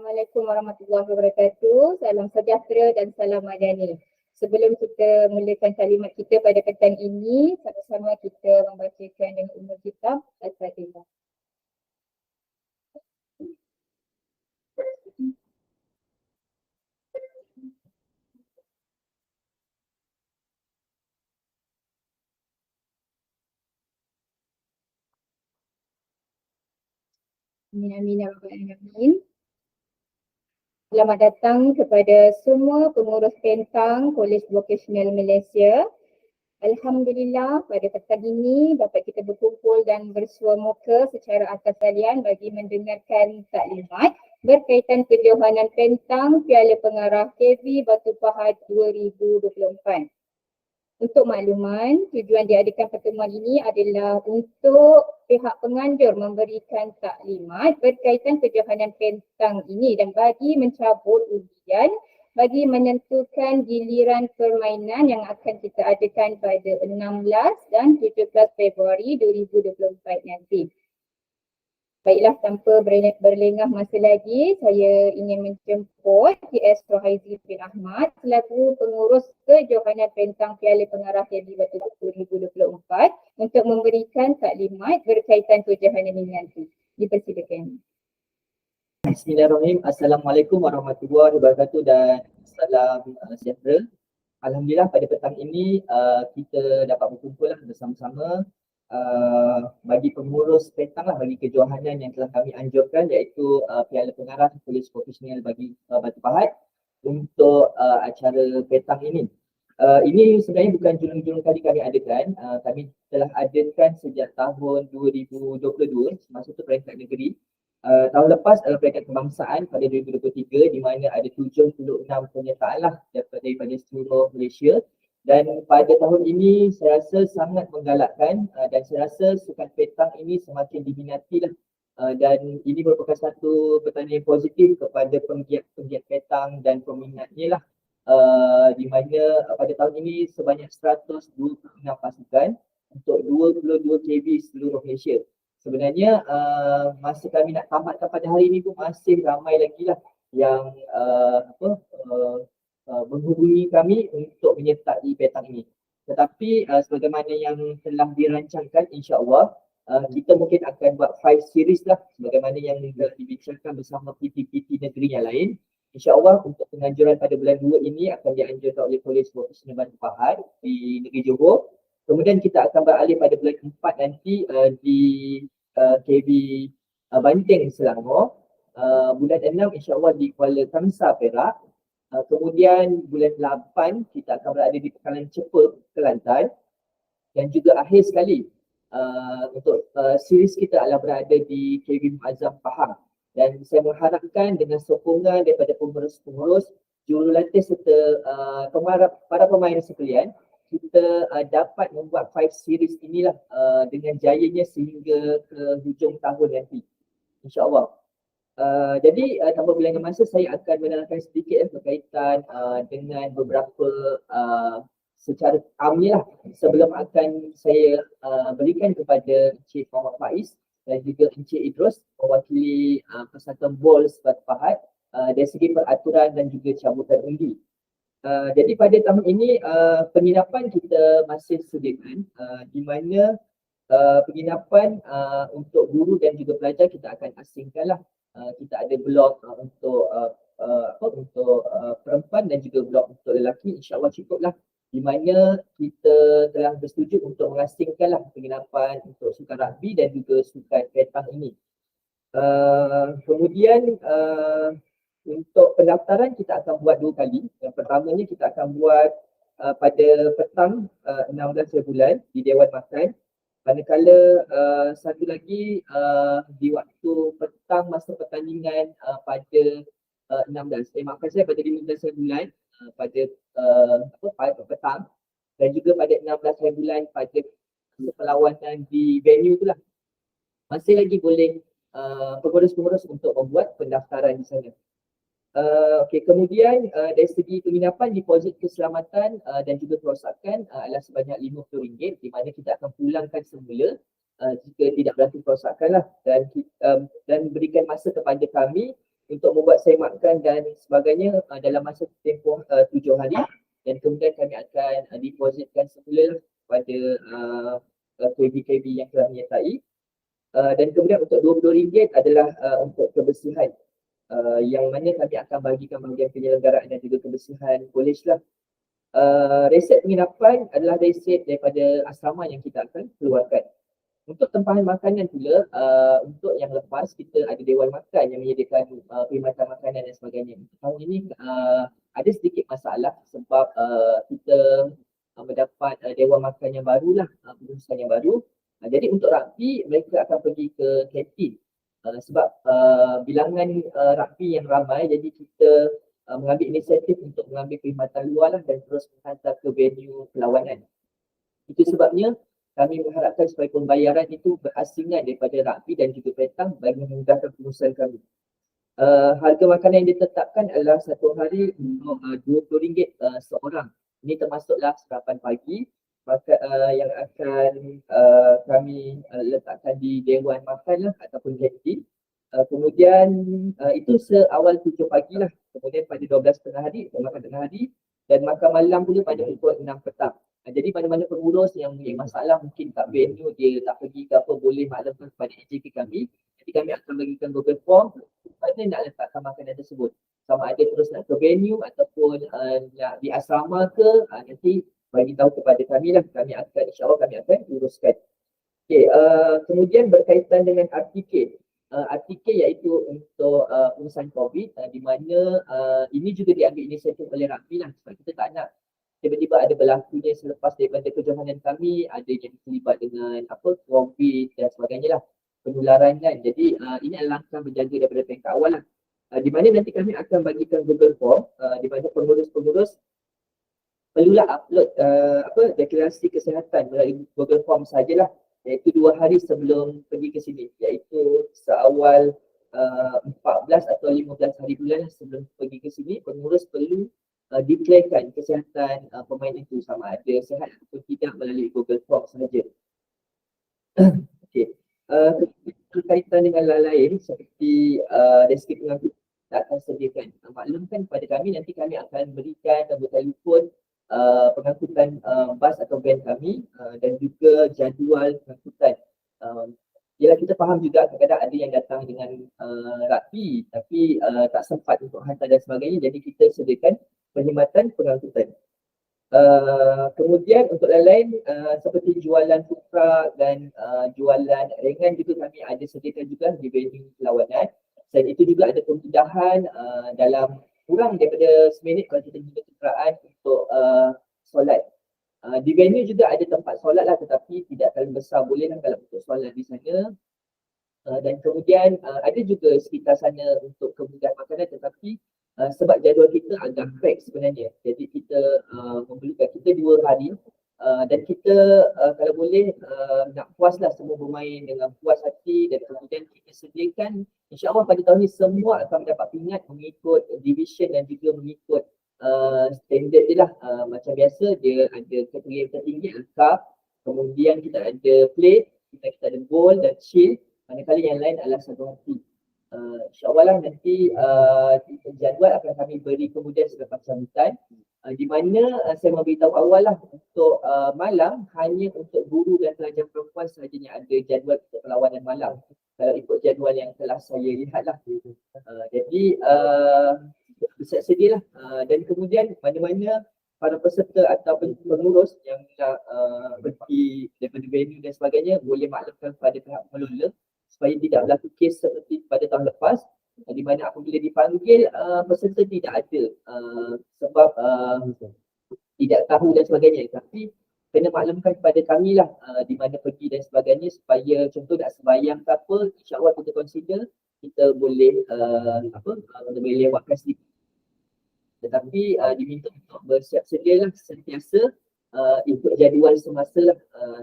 Assalamualaikum warahmatullahi wabarakatuh. Salam sejahtera dan salam madani. Sebelum kita mulakan kalimat kita pada petang ini, sama-sama kita membacakan dengan umur kitab Al-Fatihah. Amin amin ya rabbal alamin. Selamat datang kepada semua pengurus pentang Kolej Vocational Malaysia. Alhamdulillah pada petang ini dapat kita berkumpul dan bersua muka secara atas talian bagi mendengarkan taklimat berkaitan kejohanan pentang Piala Pengarah KB Batu Pahat 2024. Untuk makluman, tujuan diadakan pertemuan ini adalah untuk pihak penganjur memberikan taklimat berkaitan kejohanan pentang ini dan bagi mencabut ujian bagi menentukan giliran permainan yang akan kita adakan pada 16 dan 17 Februari 2024 nanti. Baiklah, tanpa berlengah masa lagi, saya ingin menjemput PS Rohaizi bin Ahmad selaku pengurus kejohanan pentang Piala Pengarah KB Batu Pahat 2024 untuk memberikan taklimat berkaitan kejohanan ini nanti. Dipersilakan. Bismillahirrahmanirrahim. Assalamualaikum warahmatullahi wabarakatuh dan salam sejahtera. Alhamdulillah pada petang ini kita dapat berkumpul bersama-sama bagi pengurus pentang bagi kejohanan yang telah kami anjurkan, iaitu Piala Pengarah Kolej Profesional bagi Batu Pahat untuk acara petang ini. Ini sebenarnya bukan julung-julung kali kami adakan. Kami telah adakan sejak tahun 2022 semasa itu peringkat negeri. Tahun lepas adalah peringkat kebangsaan pada 2023 di mana ada 76 penyertaan daripada seluruh Malaysia. Dan pada tahun ini saya rasa sangat menggalakkan dan saya rasa sukan petang ini semakin diminati dan ini merupakan satu pertandingan yang positif kepada penggiat petang dan peminatnya di mana pada tahun ini sebanyak 126 pasukan untuk 22 KB seluruh Malaysia. Sebenarnya masa kami nak tamatkan pada hari ini pun masih ramai lagi yang menghubungi kami untuk menyertai petang ini. Tetapi sebagaimana yang telah dirancangkan, insya-Allah kita mungkin akan buat 5 series sebagaimana yang telah dibincangkan bersama PT-PT negeri yang lain. InsyaAllah untuk penganjuran pada bulan 2 ini akan dianjurkan oleh Kolej Profesional Batu Pahat di negeri Johor. Kemudian kita akan beralih pada bulan 4 nanti di KB Banteng Selangor. Bulan 6 insyaAllah di Kuala Kangsar Perak. Kemudian bulan 8 kita akan berada di Pekalan Cepa, Kelantan. Dan juga akhir sekali untuk series kita adalah berada di KB Muazzam Pahang. Dan saya mengharapkan dengan sokongan daripada pengurus-pengurus, jurulatih serta para pemain sekalian, kita dapat membuat 5 series inilah dengan jayanya sehingga ke hujung tahun nanti, insyaAllah. Jadi tanpa berlengah masa, saya akan menerangkan sedikit berkaitan dengan beberapa secara amnya sebelum akan saya berikan kepada Encik Muhammad Faiz dan juga Encik Idrus mewakili Persatuan Bols Batu Pahat dari segi peraturan dan juga cabutan undi. Jadi pada tahun ini penginapan kita masih sediakan di mana penginapan untuk guru dan juga pelajar kita akan asingkan kita ada blok untuk perempuan dan juga blok untuk lelaki, insya-Allah cukuplah, di mana kita telah bersetuju untuk mengasingkan penginapan untuk sukan rugby dan juga sukan petang ini. Kemudian untuk pendaftaran kita akan buat 2 kali. Yang pertamanya kita akan buat pada petang 16 bulan di Dewan Makan. Manakala satu lagi di waktu petang masa pertandingan pada 16, maafkan saya, pada 15 bulan pada petang dan juga pada 16 bulan pada perlawanan di venue itulah. Masih lagi boleh pengurus-pengurus untuk membuat pendaftaran di sana. Okey, kemudian dari segi penginapan, deposit keselamatan dan juga kerosakan adalah sebanyak RM50 di mana kita akan pulangkan semula jika tidak berlaku kerosakan dan berikan masa kepada kami untuk membuat semakan dan sebagainya dalam masa tempoh 7 hari, dan kemudian kami akan depositkan semula pada KB-KB yang telah menyertai. Dan kemudian untuk RM20 adalah untuk kebersihan, yang mana kami akan bagikan bahagian penyelenggaraan dan juga kebersihan kolej lah. Reset penginapan adalah reset daripada asrama yang kita akan keluarkan. Untuk tempahan makanan pula, untuk yang lepas kita ada dewan makan yang menyediakan perkhidmatan makanan dan sebagainya. Untuk tahun ini ada sedikit masalah sebab kita mendapat dewan makan yang baru lah, pengurusan yang baru. Jadi untuk rugby mereka akan pergi ke kantin sebab bilangan rugby yang ramai, jadi kita mengambil inisiatif untuk mengambil perkhidmatan luar lah dan terus menghantar ke venue perlawanan. Itu sebabnya kami mengharapkan supaya pembayaran itu berasingan daripada rugby dan juga petang bagi memudahkan pengurusan kami. Harga makanan yang ditetapkan adalah satu hari untuk RM20 seorang. Ini termasuklah sarapan pagi yang akan kami letakkan di dewan makan lah ataupun kantin. Kemudian itu seawal 7 pagi lah. Kemudian pada 12 tengah hari, makan tengah hari, dan makan malam pula pada pukul 6 petang. Jadi mana-mana pengurus yang mempunyai masalah mungkin kat venue dia tak pergi ke apa, boleh maklumkan kepada AJK kami. Jadi kami akan bagikan Google Form mana nak letakkan makanan tersebut. Sama ada terus nak ke venue ataupun nak di asrama ke, nanti bagi tahu kepada kami lah. Kami akan, insyaAllah kami akan uruskan. Okay, kemudian berkaitan dengan RTK. RTK iaitu untuk urusan COVID, di mana ini juga diambil inisiatif oleh rugby lah, sebab kita tak nak tiba-tiba ada berlakunya selepas daripada kejohanan kami, ada yang terlibat dengan COVID dan sebagainya lah, penularan kan. Jadi ini adalah langkah menjaga daripada peringkat awal lah. Di mana nanti kami akan bagikan Google Form, di mana pengurus-pengurus perlulah upload deklarasi kesihatan melalui Google Form sajalah, iaitu 2 hari sebelum pergi ke sini, iaitu seawal 14 atau 15 hari bulan sebelum pergi ke sini, pengurus perlu declarekan kesihatan pemain itu sama ada sihat atau tidak melalui Google Form sahaja. Okay. Berkaitan dengan lain-lain seperti deskrip pengangkutan kita akan sediakan. Maklumkan kepada kami, nanti kami akan berikan nombor telefon pengangkutan bas atau van kami dan juga jadual pengangkutan. Yalah, kita faham juga kadang-kadang ada yang datang dengan rugby tapi tak sempat untuk hantar dan sebagainya, jadi kita sediakan perkhidmatan pengangkutan. Kemudian untuk lain-lain seperti jualan food truck dan jualan ringan juga kami ada sediakan juga di venue perlawanan. Selain itu juga ada kemudahan dalam kurang daripada seminit kalau kita guna kenderaan untuk solat. Di venue juga ada tempat solat lah, tetapi tidak terlalu besar, boleh lah kalau untuk solat di sana. Dan kemudian ada juga sekitar sana untuk kemudahan makanan, tetapi sebab jadual kita agak crack sebenarnya, jadi kita memerlukan kita 2 hari dan kita kalau boleh nak puaslah semua bermain dengan puas hati, dan kemudian kita sediakan insyaAllah pada tahun ini semua akan mendapat pingat mengikut division dan juga mengikut standard dia lah. Macam biasa dia ada kategori yang tertinggi cup, kemudian kita ada plate, kita ada bowl dan shield, manakala yang lain adalah satu hati. InsyaAllah lah nanti jadual akan kami beri kemudian selepas sambutan, di mana saya memberitahu awal lah untuk malam hanya untuk guru dan pelajar perempuan sahaja yang ada jadual untuk perlawanan malam kalau ikut jadual yang telah saya lihat lah. Jadi bersedia lah, dan kemudian mana-mana para peserta atau pengurus yang nak pergi daripada venue dan sebagainya boleh maklumkan kepada pihak pengelola supaya tidak berlaku kes seperti pada tahun lepas, di mana apabila dipanggil peserta tidak ada sebab tidak tahu dan sebagainya, tapi kena maklumkan kepada kami lah di mana pergi dan sebagainya, supaya contoh nak sembahyang ke apa, insyaAllah kita consider kita boleh boleh lewatkan sedikit, tetapi diminta untuk bersiap sedia lah sentiasa ikut jadual semasa lah,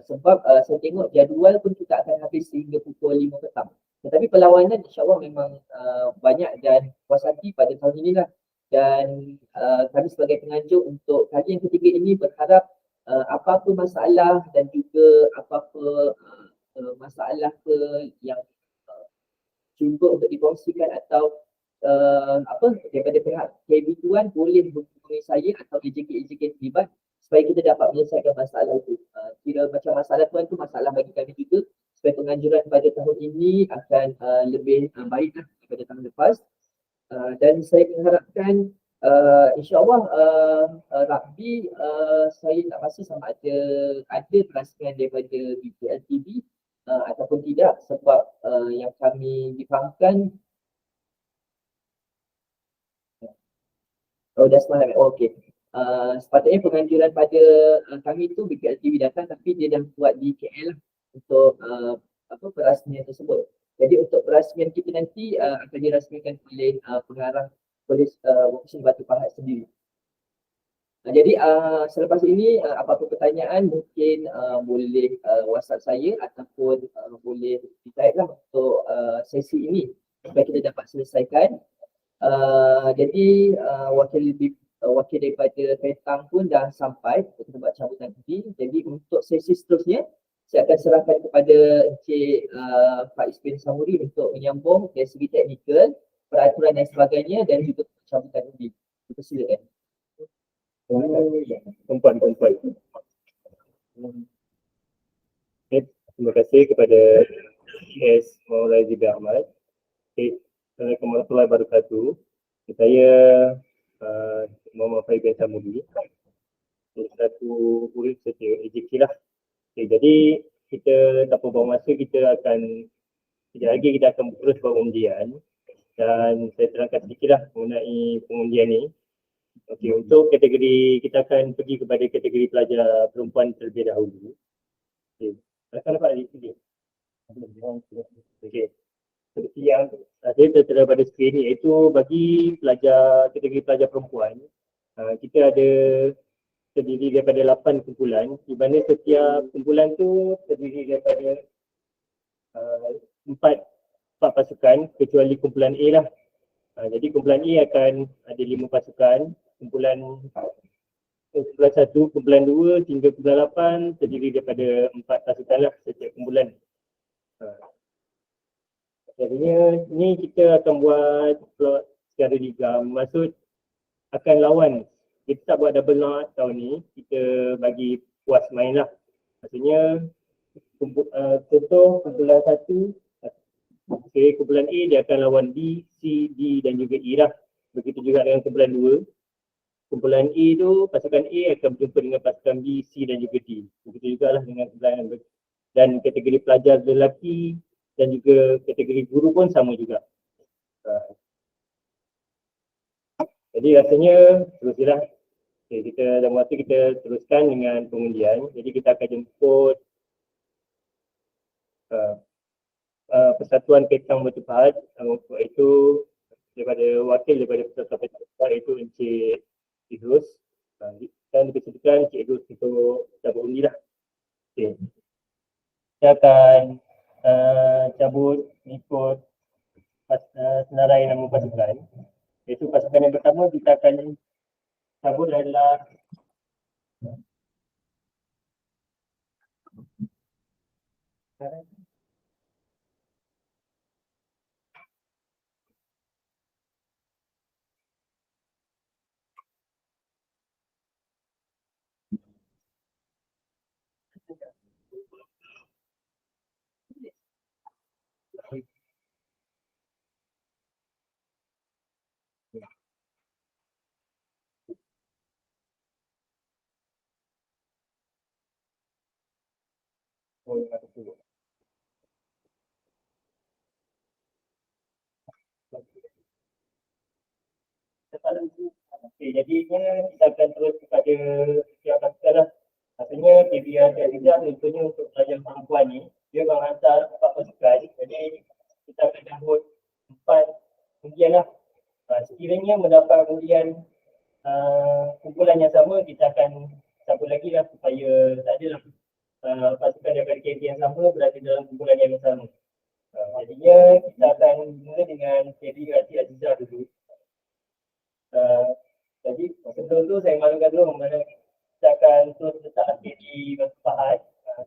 sebab saya tengok jadual pun kita akan habis sehingga pukul 5 petang. Tetapi perlawanan insyaAllah memang banyak dan puas hati pada tahun ini lah. Dan kami sebagai penganjur untuk kali yang ketiga ini berharap apa-apa masalah dan juga apa-apa masalah ke yang cuba untuk dikongsikan atau daripada pihak KB Tuan boleh menghubungi saya atau AJK terlibat supaya kita dapat menyelesaikan masalah itu. Kira macam masalah Tuan tu masalah bagi kami juga, supaya penganjuran pada tahun ini akan lebih baik daripada tahun lepas. Dan saya mengharapkan insyaAllah rugby saya tak rasa sama ada perasaan daripada BPL TV ataupun tidak, sebab yang kami difahamkan dah semalam. Okey. Sepatutnya penganjuran pada kami tu BPL TV datang, tapi dia dah buat di KL untuk perasmian tersebut. Jadi untuk perasmian kita nanti akan dirasmikan oleh pengarah Polis Vocation Batu Pahat sendiri. Jadi selepas ini apa-apa pertanyaan mungkin boleh WhatsApp saya ataupun boleh di-type lah untuk sesi ini supaya kita dapat selesaikan. Jadi wakil daripada Petang pun dah sampai untuk kita buat cabutan tadi. Jadi untuk sesi seterusnya saya akan serahkan kepada Encik Faiz bin Samuri untuk menyambung dari segi teknikal, peraturan dan sebagainya dan juga cabutan tadi. Kita silakan. Kumpulan. Terima kasih kepada PS Maulai Zibir Ahmad. Assalamualaikum warahmatullahi wabarakatuh. Saya Muhammad Faiz bin Samuri, satu murid setia AJK lah. Jadi kita tanpa buang masa, kita akan sekejap lagi kita akan terus buat pengundian, dan saya terangkan sedikit lah mengenai pengundian ni. Okey, untuk kategori, kita akan pergi kepada kategori pelajar perempuan terlebih dahulu. Okey, akan dapat di sini. Okey, seperti yang saya tertera pada skrin ni, iaitu bagi pelajar, kategori pelajar perempuan, kita ada terdiri daripada 8 kumpulan, di mana setiap kumpulan tu terdiri daripada 4 pasukan kecuali kumpulan A lah. Jadi kumpulan A akan ada 5 pasukan, kumpulan 1, kumpulan 2 hingga kumpulan 8 terdiri daripada 4 pasukan lah setiap kumpulan. Jadinya ni kita akan buat plot secara liga, maksud akan lawan. Kita tak buat double knot tahun ni, kita bagi puas main lah. Maksudnya contoh kumpulan 1, kumpulan A dia akan lawan B, C, D dan juga E lah. Begitu juga dengan kumpulan 2. Kumpulan A tu, pasukan A akan berjumpa dengan pasukan B, C dan juga D. Begitu juga lah dengan kumpulan dan kategori pelajar lelaki dan juga kategori guru pun sama juga. Jadi rasanya teruslah. Okay, kita dalam waktu kita teruskan dengan pengundian. Jadi kita akan jemput Persatuan Petang Batu Pahat, iaitu daripada wakil daripada Persatuan Petang Batu Pahat, iaitu Encik Idrus, dan dipersilakan Encik Idrus untuk cabut undi lah. Okay. Kita akan cabut ikut senarai nama pasukan. Iaitu pasukan yang pertama kita akan cabut adalah okay, jadinya kita akan terus kepada siapa kita lah. Maksudnya KBR Jadidah contohnya untuk pelajar perempuan ni, dia menghantar 4 pasukan. Jadi kita akan jemput 4 undian lah. Sekiranya mendapat undian kumpulan yang sama, kita akan cabut lagi lah supaya tak adalah pasukan daripada KB yang sama berada dalam kumpulan yang sama. Jadinya kita akan mula dengan KB Rati Azizah dulu. Jadi sebelum tu saya maklumkan dulu mana kita akan terus letak di Batu Pahat.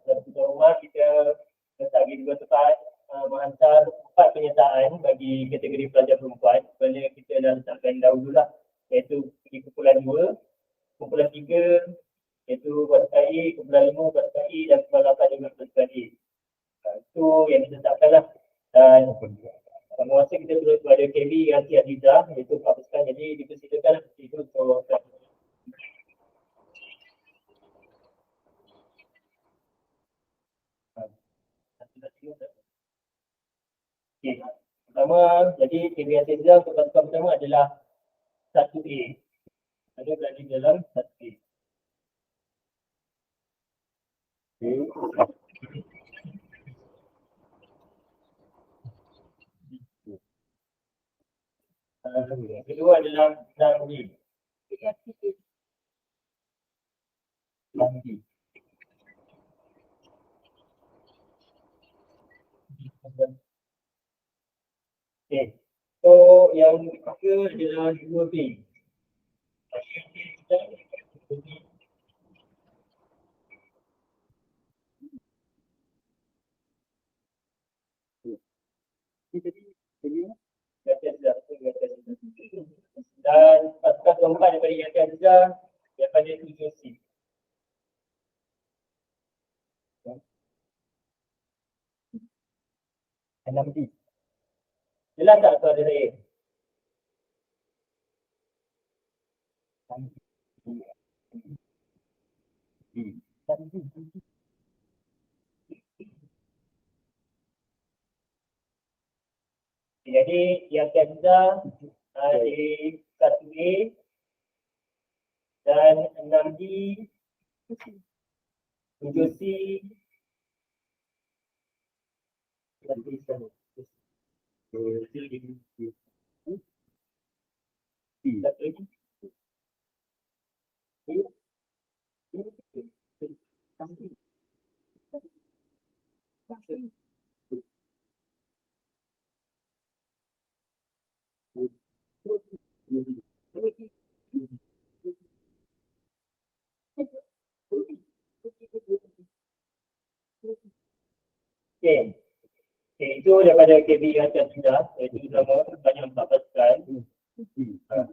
Dalam rumah kita letak di Batu Pahat menghantar 4 penyertaan bagi kategori pelajar perempuan. Kerana kita dah letakkan dahululah, iaitu pergi kumpulan 2, kumpulan 3 iaitu pasukan A, kumpulan 5 pasukan A dan kumpulan 8 juga pasukan A. Itu yang ditetapkanlah. Dan penguasa kita terus kepada KB Yati Adizah iaitu pasukan, jadi dipersilakan itu untuk okay. Pertama, jadi KB Yati Adizah untuk pasukan pertama adalah 1A. Ada berada di dalam 1A. Yang kedua adalah 6B. 6B. Okay. So yang ketiga adalah 2B. Dan pasukan keempat daripada Yati Adizah daripada 7C. D. Jelas tak suara saya? Jadi Yati Adizah di 1A dan 6D, 7C, Okay. Okay, itu daripada KB Yati Adizah, iaitu sama banyak 4 pasukan.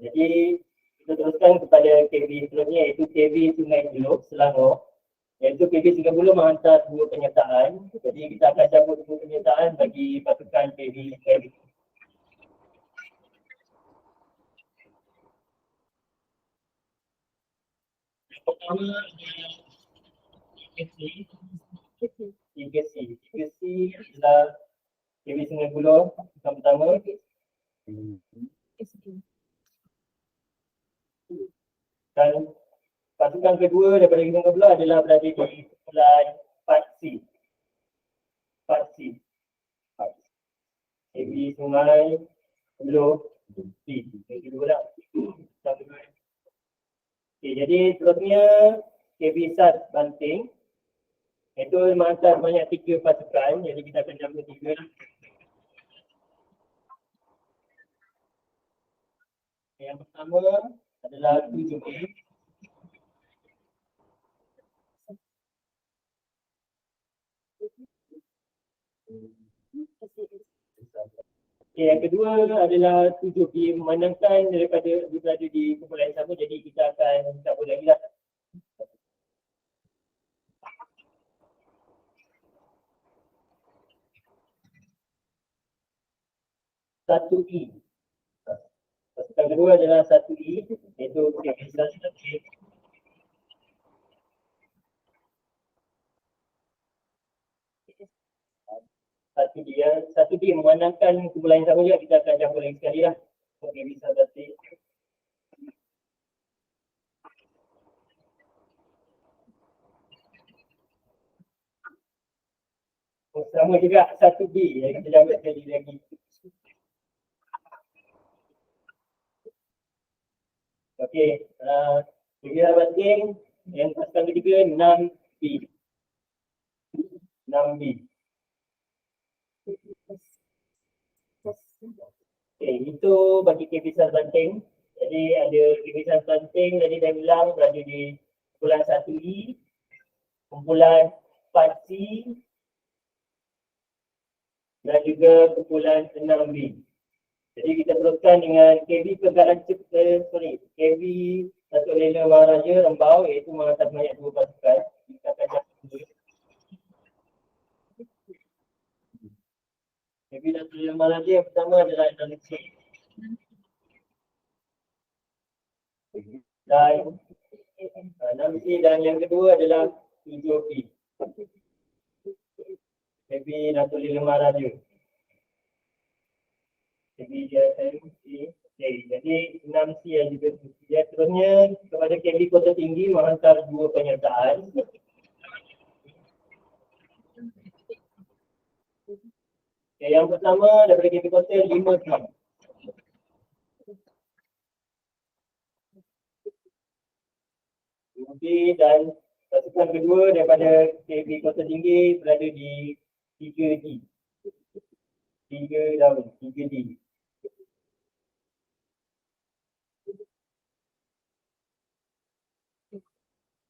Jadi kita teruskan kepada KB seterusnya iaitu KB Sungai Buloh, Selangor. Iaitu KB Sungai Buloh menghantar 2 penyertaan. Jadi kita akan cabut 2 penyertaan bagi pasukan KB Sungai Buloh. Pertama tiga C adalah KB Sungai Buloh yang pertama. Dan pasukan kedua daripada KB Sungai Buloh adalah berada di kumpulan 4C. 4C. KB Sungai Buloh C. Yang kedua lah. Okay, jadi seterusnya KB Sat Banting. Itu menghantar banyak 3 pasukan, jadi kita akan jaga 3 lah. Yang pertama adalah 7B. Okay, yang kedua adalah 7B memandangkan daripada berada di kumpulan yang sama, jadi kita akan cabut lagi lah. 1E. Pasukan kedua adalah 1E, iaitu kebiasaan 1D memandangkan kumpulan yang sama juga, kita akan campur lagi sekali lah. Okey, bisa berarti. Sama juga 1B yang kita dapat sekali lagi. Okey, kita banding yang pasukan ketiga 6B. 6B. Okey, itu bagi kebiasaan banting. Jadi ada kebiasaan banting tadi dah bilang berada di kumpulan 1E, kumpulan 4C dan juga kumpulan 6B. Jadi kita teruskan dengan KB Pergerakan KB Datuk Lela Maharaja Rembau iaitu menghantar banyak 2 pasukan. Kita akan jumpa KB Datuk Lela Maharaja yang pertama adalah Nancy dan yang kedua adalah Tujuh KB Datuk Lela Maharaja. Jadi dia jadi 6C yang juga dia terusnya kepada KB Kota Tinggi menghantar 2 penyertaan. Yang pertama daripada KB Kota 5C. Dan pasukan kedua daripada KB Kota Tinggi berada di 3D. 3D.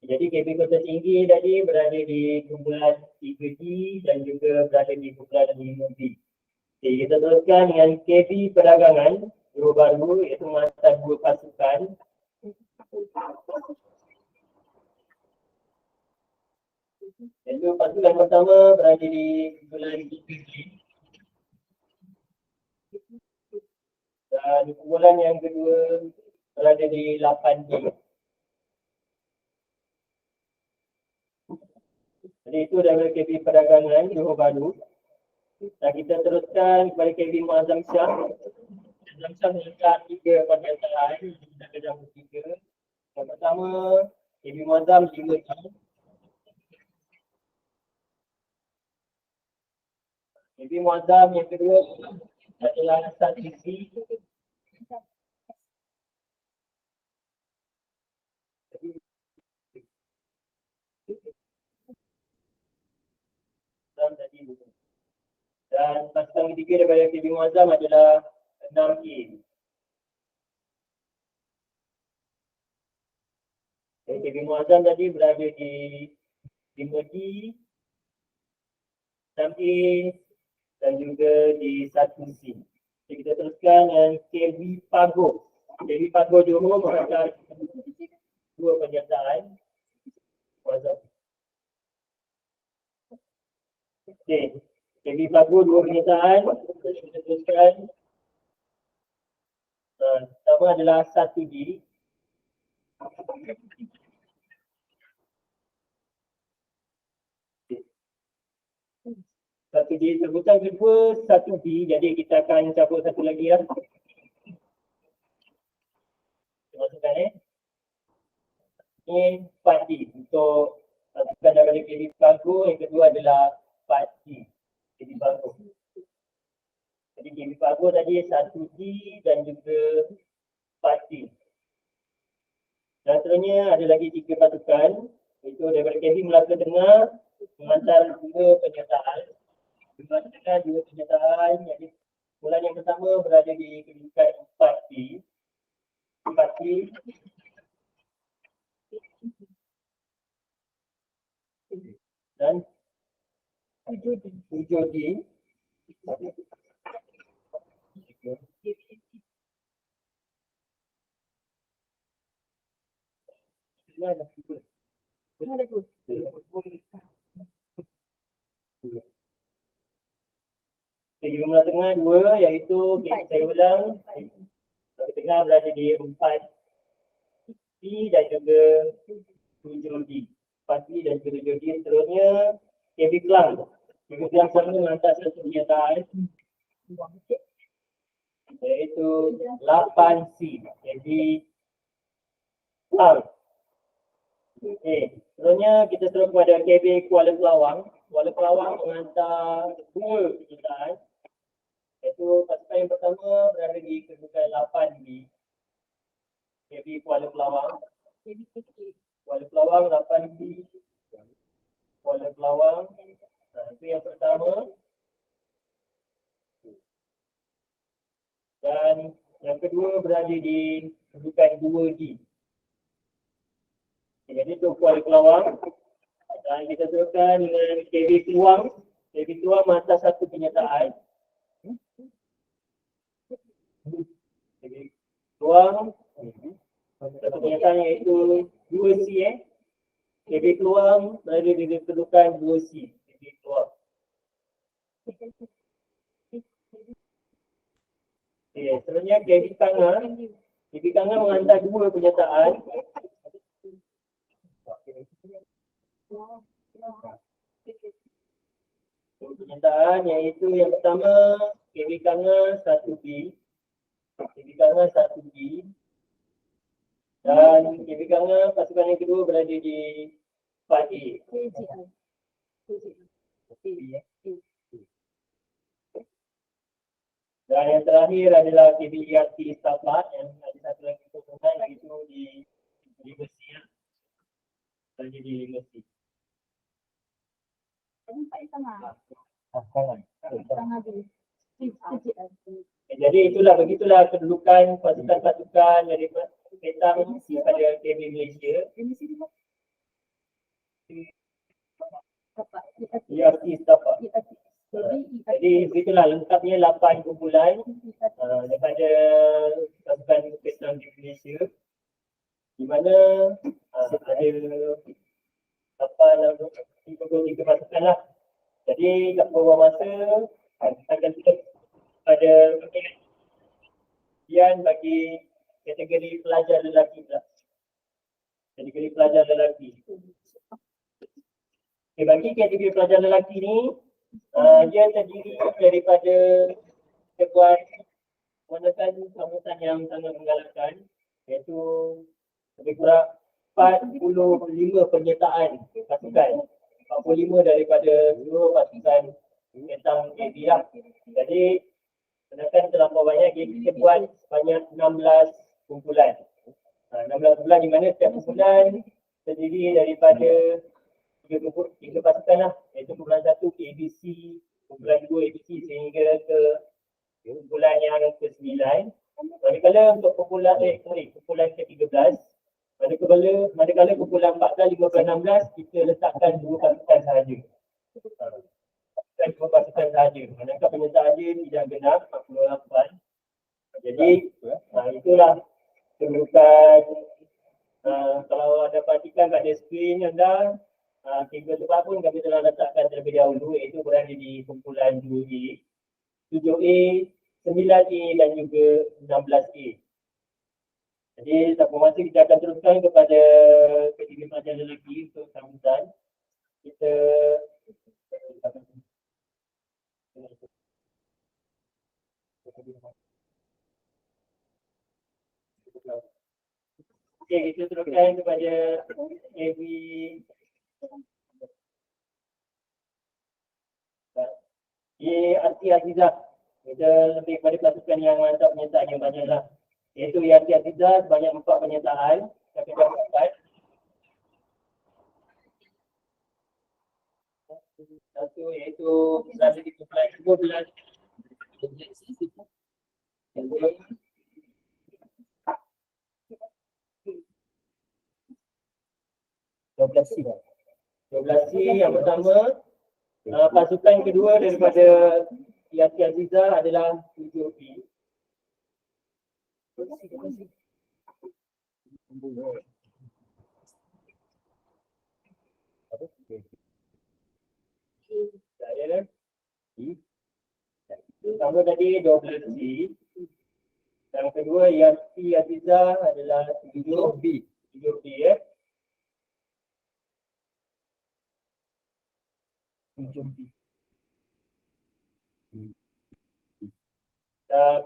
Jadi KB Kota Tinggi tadi berada di kumpulan 3D dan juga berada di kumpulan 5D. Jadi kita teruskan dengan KB Perdagangan Johor Bahru iaitu menghantar 2 pasukan. Iaitu pasukan pertama berada di kumpulan 3D. Dan kumpulan yang kedua berada di 8D. Jadi itu daripada KB Perdagangan Johor Bahru. Dan kita teruskan kepada KB Muazzam Shah. Muazzam Shah menghantar 3 penyertaan kita akan bertiga. Yang pertama KB Muazzam 5D. KB Muazzam yang kedua adalah 1D. Dan pasukan ketiga daripada KB Muazzam adalah 6A. KB Muazzam tadi berada di 5D, 6A dan juga di 1C. Jadi kita teruskan dengan KB Pago. KB Pago Johor menghantar 2 penyertaan. Muazzam. Okey. KB Pago 2 penyertaan. Kita teruskan. Pertama adalah 1D. Satu D, sebutan kedua 1D, jadi kita akan cabut satu lagi ya. Kita masukkan Ini 4D untuk pasukan daripada KB Pago, yang kedua adalah 4D. KB Pago. Jadi KB Pago tadi 1D dan juga 4D. Dan seterusnya ada lagi 3 pasukan, iaitu daripada KB Melaka Tengah menghantar 2 penyertaan. 2 penyertaan, jadi bulan yang pertama berada di kedudukan 4D. 4D. Dan 7D. Jadi jumlah tengah 2 iaitu saya ulang tengah berada di 4D dan juga 7D. 4D dan juga 7D. Seterusnya KB Kelang. KB Kelang sama menghantar satu penyertaan iaitu 8C. Jadi Kelang. Okey. Seterusnya kita terus kepada KB Kuala Pelawang. Kuala Pelawang menghantar 2 penyertaan. Iaitu pasukan yang pertama berada di kedudukan 8D. KB Kuala Pelawang. Kuala Pelawang 8D. Kuala Pelawang. Itu yang pertama. Dan yang kedua berada di kedudukan 2D. Jadi itu Kuala Pelawang. Dan kita teruskan dengan KB Keluang. KB Keluang menghantar satu penyertaan. Jadi peluang satu kenyataan iaitu 2C KB peluang berada di kedudukan 2C KB peluang. Sebenarnya KB Kanga menghantar dua pernyataan. Pernyataan iaitu yang pertama KB Kanga 1B, KB Kanga 1B, dan KB Kanga pasukan yang kedua berada di 4A. Dan yang terakhir adalah KB ERT Stapat yang ada satu lagi kosongan iaitu di Mesir. Berada di Mesir. Jadi begitulah kedudukan pasukan-pasukan dari petang pada KB Malaysia. ERT Stapat. Jadi begitulah lengkapnya 8 kumpulan daripada pasukan petang di Malaysia, di mana ada 33 pasukan lah. Jadi kat beberapa masa kita akan tutup pada bagian bagi kategori pelajar lelaki pula. Kategori pelajar lelaki. Okay, bagi kategori pelajar lelaki ni dia terdiri daripada sebuah sambutan yang sangat menggalakkan, iaitu lebih kurang 45 penyertaan pasukan, 45 daripada seluruh pasukan tentang KB lah. Jadi sebenarnya terlampau banyak, kita buat sebanyak 16 kumpulan. 16 kumpulan di mana setiap kumpulan terdiri daripada 3 pasukan lah, iaitu kumpulan 1 ABC, kumpulan 2 ABC sehingga ke kumpulan yang ke-9. Manakala untuk kumpulan ke-13, manakala kumpulan 14, 15, 16 kita letakkan 2 pasukan sahaja. Dua pasukan sahaja. Manakala penyertaan dia tidak genap 48. Jadi itulah kedudukan. Kalau anda perhatikan pada skrin anda, 3 tempat pun kami telah letakkan terlebih dahulu, iaitu berada di kumpulan 2A, 7A, 9A dan juga 16A. Jadi tanpa masa kita akan teruskan kepada kategori pelajar lelaki untuk sambutan. Kita kita teruskan kepada ERT Azizah. Kita lebih kepada pasukan yang mantap penyertaan yang banyak lah. Iaitu ERT Azizah sebanyak 4 penyertaan. Kami dapatkan satu iaitu berada di kumpulan 12. Yang pertama, pasukan kedua daripada ERT Azizah adalah 7B. Pertama tadi 12C. Yang kedua ERT Azizah adalah 7B. 7B ya. 7B.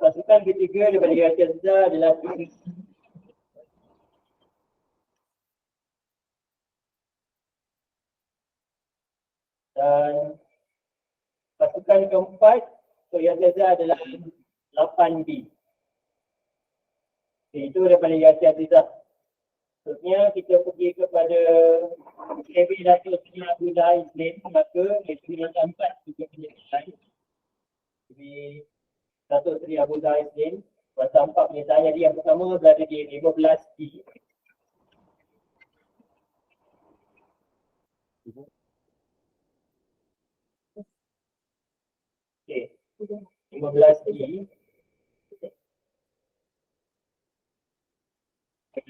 Pasukan ketiga daripada ERT Azizah adalah 3. Dan pasukan keempat untuk ERT Azizah adalah 8B. Itu daripada ERT Azizah. Maksudnya kita pergi kepada KB Datuk Seri Abu Dhabi Islam, maka itu yang keempat juga penyertaan. Jadi Datuk Seri Abu Dhabi Islam, masa 4 penyertaan. Jadi yang pertama berada di 15B. Okay. 15B.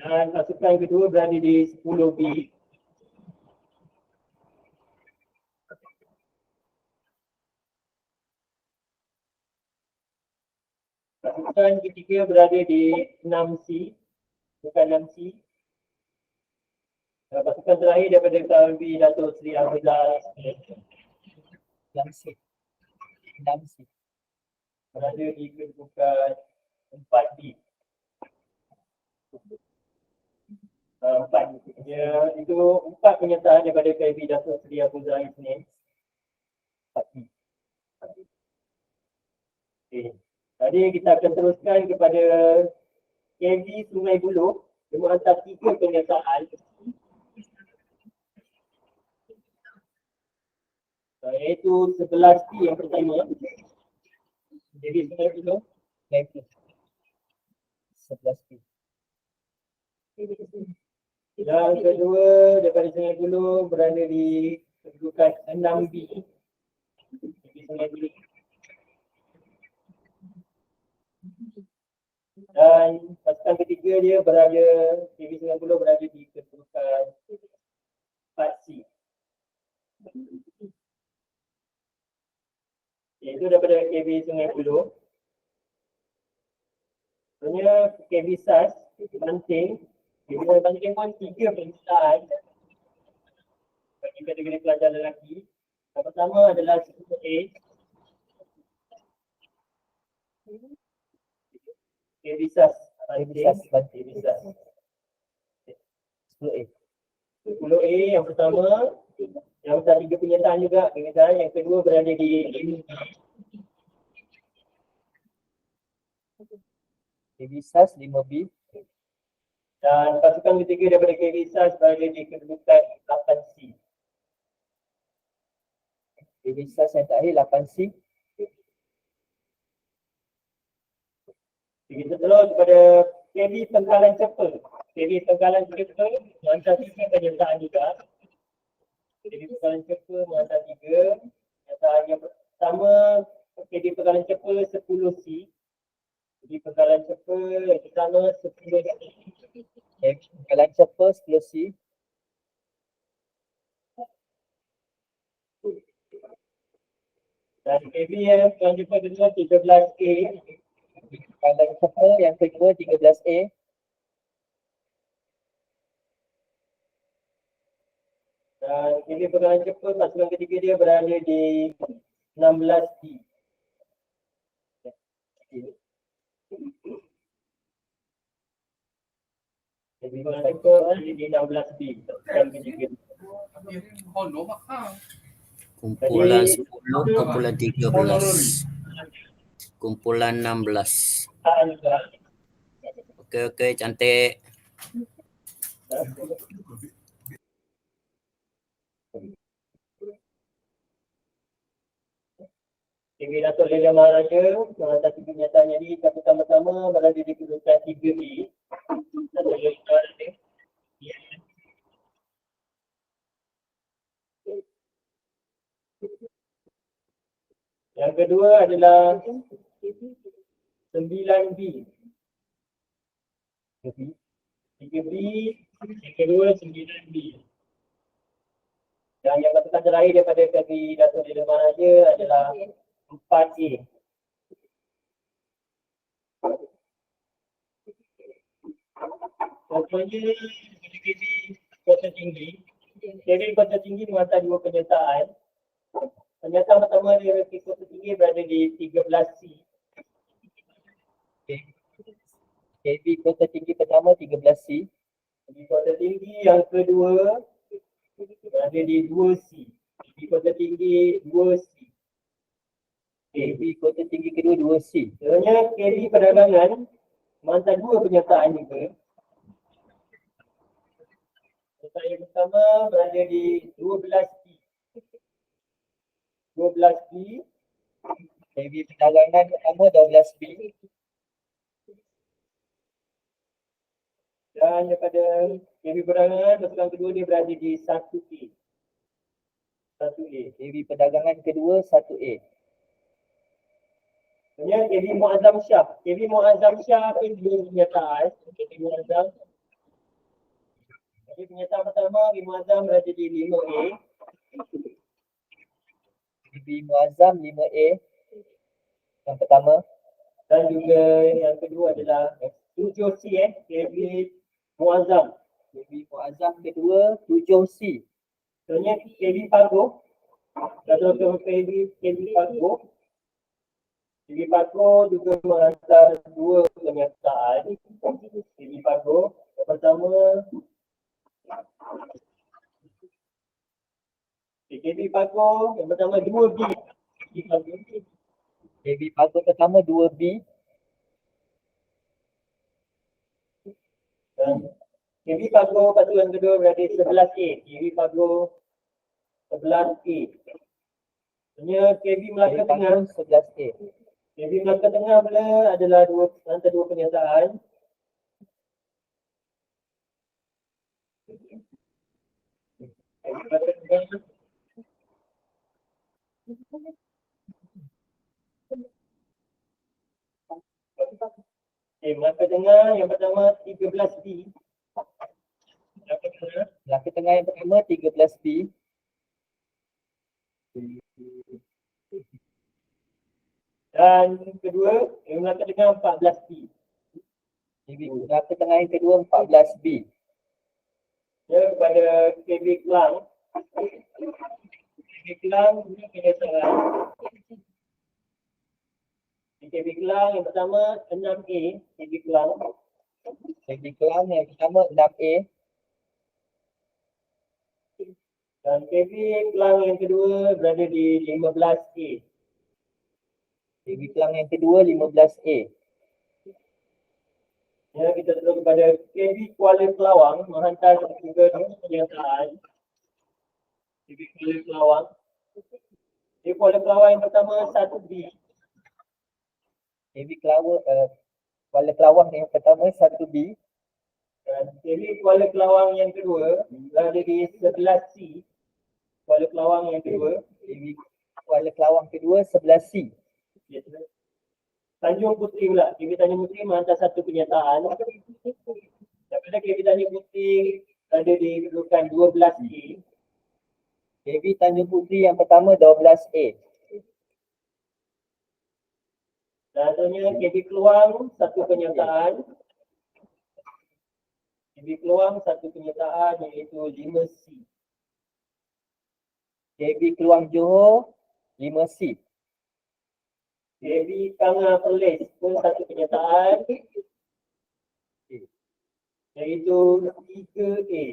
Dan pasukan kedua berada di 10B. Pasukan ketiga berada di 6C, bukan 6C. Pasukan terakhir daripada KLB Datuk Seri Abdullah Langsir. Langsir. berada di kedudukan 4B. 4. Ya, itu 4 penyertaan daripada KLB Datuk Seri Abdullah Isnin. 4B. Okay. Tadi kita akan teruskan kepada KLB Sungai Buloh. Dia menghantar 3 penyertaan. Iaitu 11T yang pertama. Jadi Sungai Buloh. 11 Yang kedua daripada Sungai Buloh berada di kedudukan 6B. Jadi Sungai Buloh. Dan pasukan ketiga dia berada, TV Sungai Buloh berada di kedudukan 4C. Itu daripada KB Sungai Buloh. Sebenarnya KB SAS, Banting. KB Banting pun 3 penyertaan bagi kategori pelajar lelaki. Yang pertama adalah 10A. KB SAS, Banting. KB SAS. 10A. 10A yang pertama, yang besar 3 penyertaan juga. Penyertaan yang kedua berada di KB SAS 5B. dan pasukan ketiga daripada KB SAS berada di kedudukan 8C. KB SAS yang terakhir 8C. Kita terus kepada KB Pengkalan Cepa. KB Pengkalan Cepa menghantar 3 penyertaan juga. KB Pengkalan Cepa menghantar 3. Penyertaan yang pertama KB Pengkalan Cepa 10C. KB Pengkalan Cepa yang pertama 10C. Pengkalan Cepa 10C. Dan KB yang Pengkalan Cepa kedua 13A. Pengkalan Cepa yang kedua 13A. Dan KB Pengkalan Cepa pasukan ketiga dia berada di 16D. KB Pengkalan Cepa berada di 16D. Pasukan ketiga. Kumpulan 10, kumpulan 13, kumpulan 16. Okey, cantik. KB Datuk Lela Maharaja menghantar 3 penyertaan jadi pasukan pertama berada di kedudukan 3B. Datuk Lela Maharaja. Yang kedua adalah 9B. 3B, yang kedua 9B. Dan yang pasukan terakhir daripada KB Datuk Lela Maharaja adalah 4A. Contohnya daripada KB Kota Tinggi. KB Kota Tinggi menghantar 2 penyertaan. Penyertaan pertama dari Kota Tinggi berada di 13C. KB Kota Tinggi pertama 13C. KB Kota Tinggi yang kedua berada di 2C. KB Kota Tinggi 2C. KB Kota Tinggi kedua 2C. Sebenarnya KB Perdagangan menghantar 2 penyertaan juga. Penyertaan yang pertama berada di 12B. 12B. KB Perdagangan pertama 12B. Dan daripada KB Perdagangan, pasukan kedua dia berada di 1A. 1A. KB Perdagangan kedua 1A. Kemudian KB Muazzam Shah. KB Muazzam Shah pun 2 penyertaan. KB Muazzam Jadi penyertaan pertama Ibu Azam berada di 5A. KB Muazzam 5A yang pertama. Dan juga yang kedua adalah 7C KB Muazzam. KB Muazzam kedua 7C. Sebenarnya KB Pago. Kalau KB Pago. KB Pago juga menghantar dua penyertaan. KB Pago yang pertama KB Pago yang pertama 2B. KB Pago pertama 2B. Dan KB Pago pasukan kedua berada 11A. KB Pago 11A. Sebenarnya KB Melaka KB Tengah. Pago 11A. KB Melaka Tengah pula adalah antara dua penyertaan. KB Melaka Tengah Melaka Tengah yang pertama 13B. Melaka Tengah yang pertama 13B. Dan kedua Melaka Tengah 14B. KB Melaka Tengah yang kedua 14B. Ya, kepada KB Kelang. KB Kelang ini penyertaan. KB Kelang yang pertama 6A. KB Kelang. KB Kelang yang pertama 6A. Dan KB Kelang yang kedua berada di 15A. KB Kelang yang kedua 15A. Ya, kita terus kepada KB Kuala Kelawang menghantar juga penyertaan. KB Kuala Kelawang. KB Kuala Kelawang yang pertama 1B. KB Kuala Kelawang yang pertama 1B. Dan KB Kuala Kelawang yang kedua berada di 11C. Kuala Kelawang yang kedua. KB Kuala Kelawang kedua 11C. Tanjung Puteri pula. KB Tanjung Puteri menghantar satu penyertaan. Daripada KB Tanjung Puteri ada di kedudukan 12A. KB Tanjung Puteri yang pertama 12A. Dan seterusnya KB Keluang satu penyertaan. KB Keluang satu penyertaan iaitu 5C. KB Keluang Johor 5C. KB Kanga Perlis pun satu penyertaan iaitu 3A.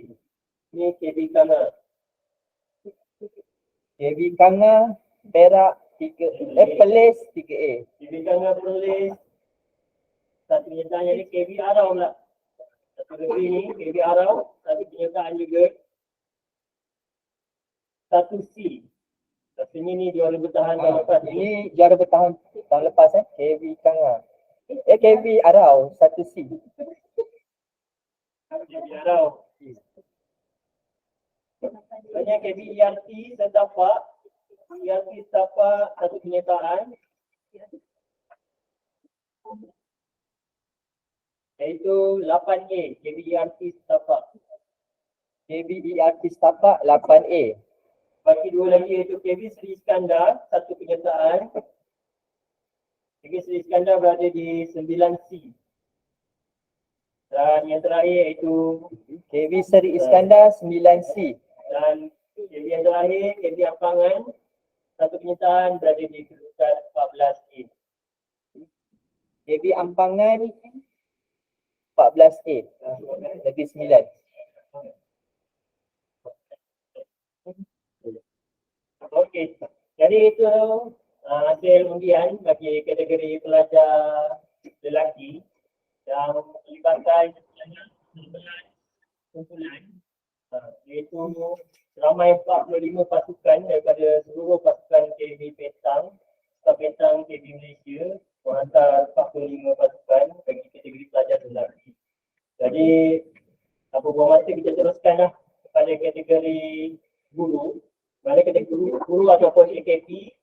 Ini KB Kanga. KB Kanga Perak 3A. Perlis 3A. KB Kanga Perlis satu penyertaan jadi KB Arau pula. Satu lebih ni KB Arau satu penyertaan juga 1C. Rasanya ni juara bertahan tahun lepas. Ini juara bertahan tahun lepas KB Kanga. KB Arau 1C. KB Arau. Banyak KB ERT Setapak. ERT Setapak satu penyertaan iaitu 8A. KB ERT Setapak. KB ERT Setapak 8A. Bagi dua lagi iaitu KB Sri Iskandar satu penyertaan. KB Sri Iskandar berada di 9C. Dan yang terakhir iaitu KB Seri Iskandar 9C. dan KB yang terakhir KB Ampangan satu penyertaan berada di kedudukan 14A. KB Ampangan 14A. Negeri 9. Okey. Jadi itu hasil undian bagi kategori pelajar lelaki yang melibatkan 19 kumpulan iaitu ramai 45 pasukan daripada seluruh pasukan KB Petang, Staf Petang KB Malaysia menghantar 45 pasukan bagi kategori pelajar lelaki. Jadi apa buang masa kita teruskanlah kepada kategori guru. Mana kategori guru ataupun AKP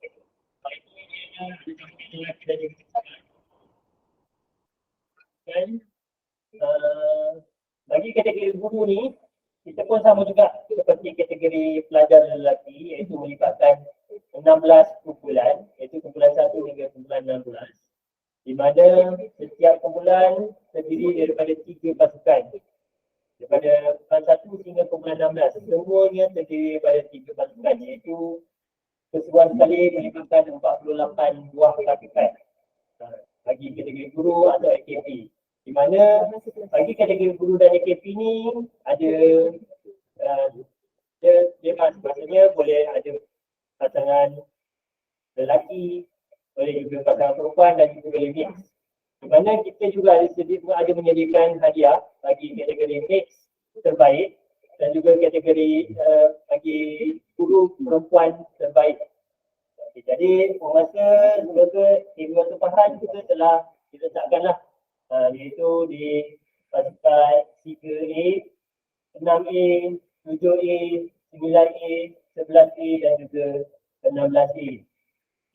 dan bagi kategori guru ni kita pun sama juga seperti kategori pelajar lelaki iaitu melibatkan 16 kumpulan iaitu kumpulan 1 hingga kumpulan 16 di mana setiap kumpulan terdiri daripada 3 pasukan. Daripada kumpulan 1 hingga kumpulan 16 semuanya terdiri daripada 3 pasukan iaitu keseluruhan sekali melibatkan 48 buah pasukan bagi kategori guru atau AKP. Di mana bagi kategori guru dan AKP ni ada dia maksudnya boleh ada pasangan lelaki, boleh juga pasangan perempuan dan juga boleh mix. Di mana kita juga ada menyediakan hadiah bagi kategori mix terbaik dan juga kategori bagi guru perempuan terbaik. Okay, jadi masa sebagai Ibu Watu Pahan kita telah diletakkanlah iaitu di pasukan 3A, 6A, 7A, 9A, 11A dan juga 16A.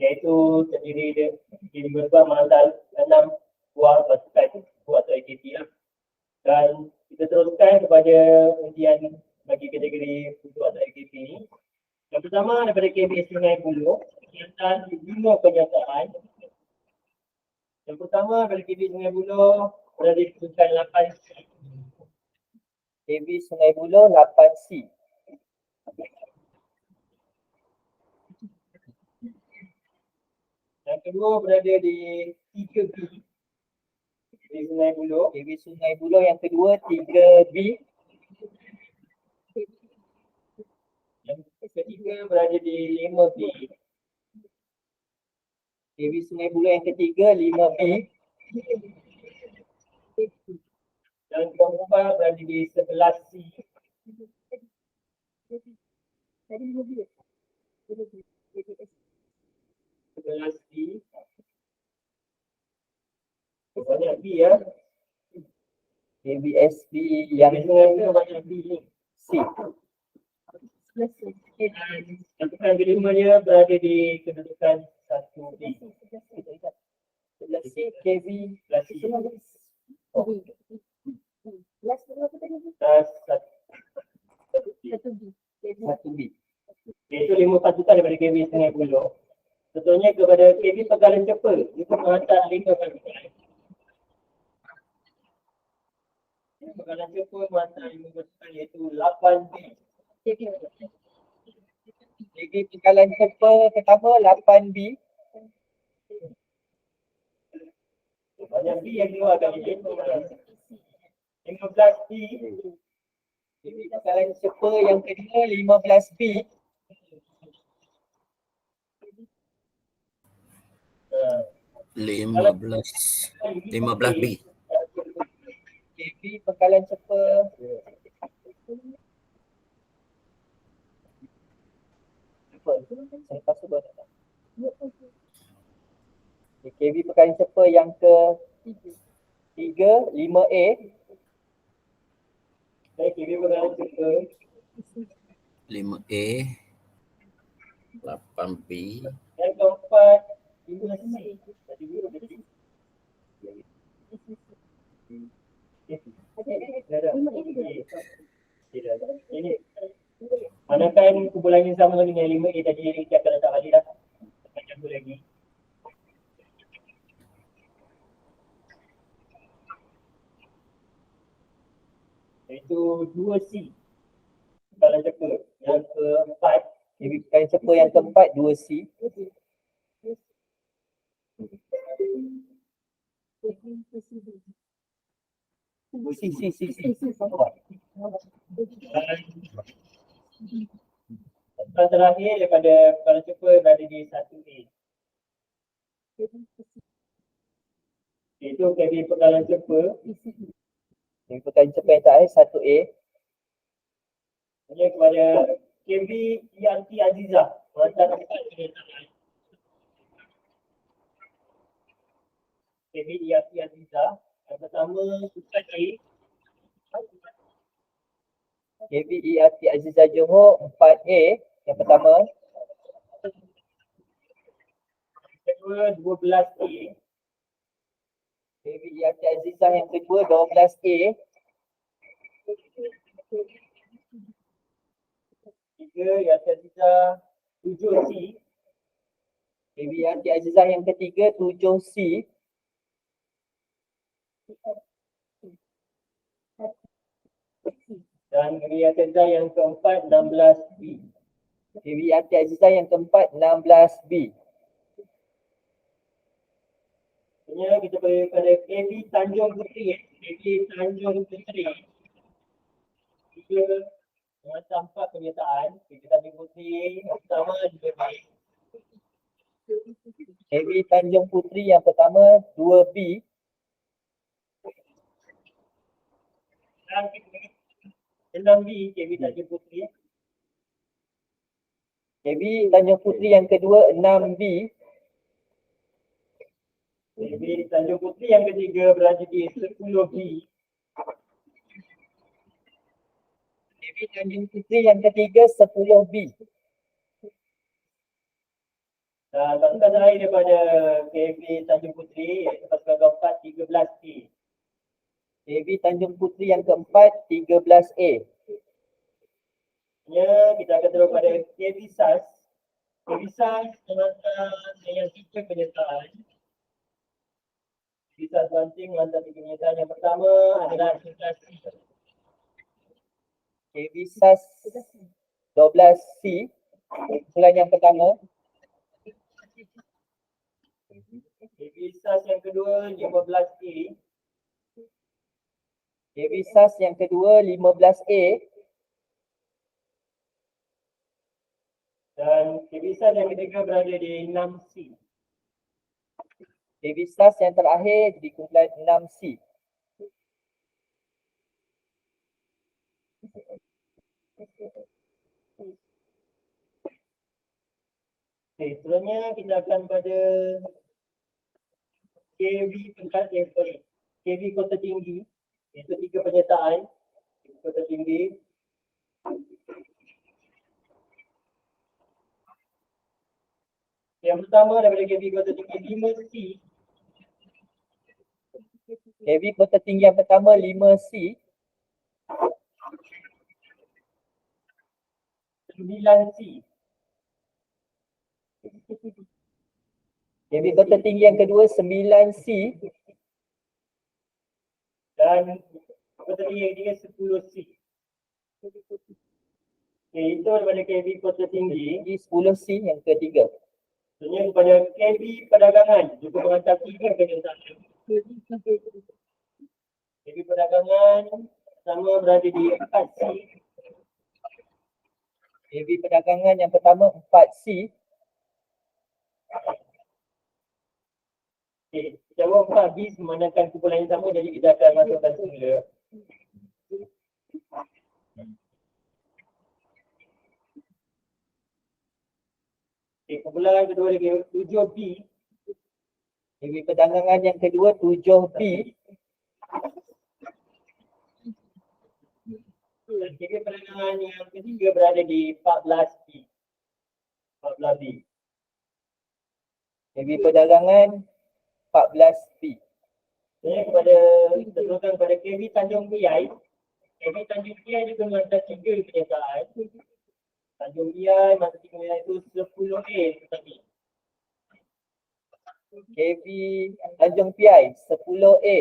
Iaitu terdiri diberubah antara 6 buah pasukan atau AKT lah. Dan kita teruskan kepada ujian bagi kategori untuk atau AKT ni. Yang pertama daripada KB Sungai Buloh, kegiatan 5 penyertaan. Yang pertama daripada KB Sungai Buloh berada di kedudukan 8C. KB Sungai Buloh 8C. Yang kedua berada di 3B. KB Sungai Buloh. KB Sungai Buloh yang kedua 3B. Yang ketiga berada di 5B. KB Sungai Buloh yang ketiga 5B. Yang keempat berada di 11C. Banyak B ya. KBSB Yang yang Sungai Buloh banyak B ni. C. Kedudukan kelimanya berada di kedudukan 1B. 11C KB 11C. oh, Satu. 1B. Iaitu 5 pasukan daripada KB Sungai Buloh. Contohnya kepada KB Pegalan Cepa, itu menghantar 5 pasukan. Pegalan Cepa menghantar 5 pasukan iaitu 8B. KB Pegalan Cepa pertama 8B. Banyak B yang keluar kali ini. 15B. KB Pegalan Cepa yang kedua 15B. Uh, 15B. KB Pegalan Cepa apa? Saya pasal buat tak? KB Pegalan Cepa yang ke 3 5A. KB Pegalan Cepa 5A. 8B. yang keempat 5C. Tadi dulu ada C. Ini manakan kumpulan yang sama dengan 5A tadi yang kita akan letak balik dah. Macam tu lagi. Iaitu 2C. Kalau Cepa. Yang keempat KB Pegalan Cepa yang keempat 2C. C. dan terakhir daripada kalau Cepa berada di 1A. Iaitu KB Pegalan Cepa. KB Pegalan Cepa yang terakhir 1A. Hanya kepada KB Yanti Azizah. Menghantar 4 penyertaan. KB Yanti Azizah. Yang pertama Sukan A. KB Yanti Azizah Johor 4A yang pertama. Kedua 12A. KB Yanti Azizah yang kedua 12A. Tiga Yati Azizah 7C. KB Yati Azizah yang ketiga 7C. Dan KB Yati Azizah yang keempat 16B. KB Yati Azizah yang keempat 16B. Sebenarnya kita pergi pada KB Tanjung Puteri. KB Tanjung Puteri. Tiga macam 4 penyertaan. KB Tanjung Puteri yang pertama 2B. KB Tanjung Puteri yang pertama 2B. Dan kita 6B KB Tanjung Puteri. KB Tanjung Puteri yang kedua 6B. KB Tanjung Puteri yang ketiga berada di 10B. KB Tanjung Puteri yang ketiga 10B. Dan pasukan terakhir daripada KB Tanjung Puteri iaitu pasukan keempat 13A. KB Tanjung Puteri yang keempat 13A. Kita akan terus pada KB SAS. KB SAS menghantar yang 3 penyertaan. KB SAS Banting menghantar 3 penyertaan. Yang pertama adalah 11C. KB SAS 12C. Kumpulan yang pertama. KB SAS yang kedua 15A. KB SAS yang kedua 15A. Dan KB SAS yang ketiga berada di 6C. KB SAS yang terakhir di kumpulan 6C. Seterusnya kita akan pada KB KB Kota Tinggi. Itu 3 penyertaan. Kota Tinggi. Yang pertama daripada KB Kota Tinggi 5C. KB Kota Tinggi yang pertama 5C. 9C. KB Kota Tinggi yang kedua 9C. Dan Kota Tinggi yang ketiga 10C. Okay, itu daripada KB Kota Tinggi. 10C yang ketiga. Sebenarnya kepada KB Perdagangan juga menghantar 3 penyertaan. KB Perdagangan sama berada di 4C. KB Perdagangan yang pertama 4C. Okay, jawab 4B memandangkan kumpulan yang sama, jadi kita akan masukkan semula. Okay, kumpulan kedua lagi 7B. KB Perdagangan yang kedua 7B. Dan KB Perdagangan yang ketiga berada di 14B. 14B. KB Perdagangan 14B. Sebenarnya kepada kita teruskan kepada KB Tanjung Piai. KB Tanjung Piai juga menghantar 3 penyertaan. Tanjung Piai masa 3 penyertaan itu 10A tetapi. KB Tanjung Piai 10A.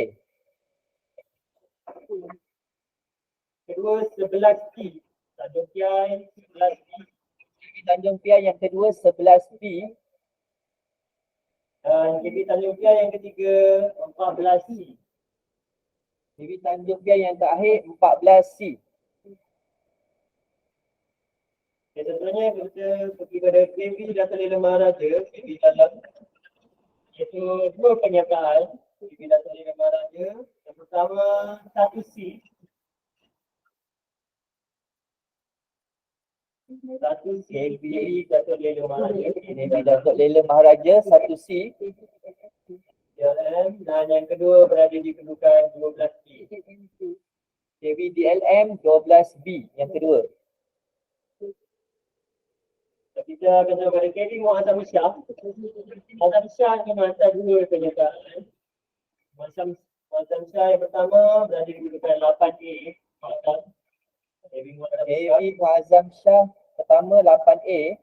Kedua 11B. Tanjung Piai 11B. KB Tanjung Piai yang kedua 11B. Dan KB Tanjung Piai yang ketiga 14C. KB Tanjung Piai yang terakhir 14C. Okay, contohnya kita pergi pada KB Dato' Lela Maharaja, KB dalam iaitu 2 penyertaan. KB Dato' Lela Maharaja. Yang pertama 1C. 1C KB Dato' Lela Maharaja. KB Dato' Lela Maharaja 1C. DLM dan yang kedua berada di kedudukan 12B. KB DLM 12B yang kedua. Kita akan tengok pada KB Muazzam Shah. Muazzam Shah ni menghantar 2 penyertaan. Muazzam Shah yang pertama berada di kedudukan 8A. KB Muazzam Shah. KB Muazzam Shah pertama 8A.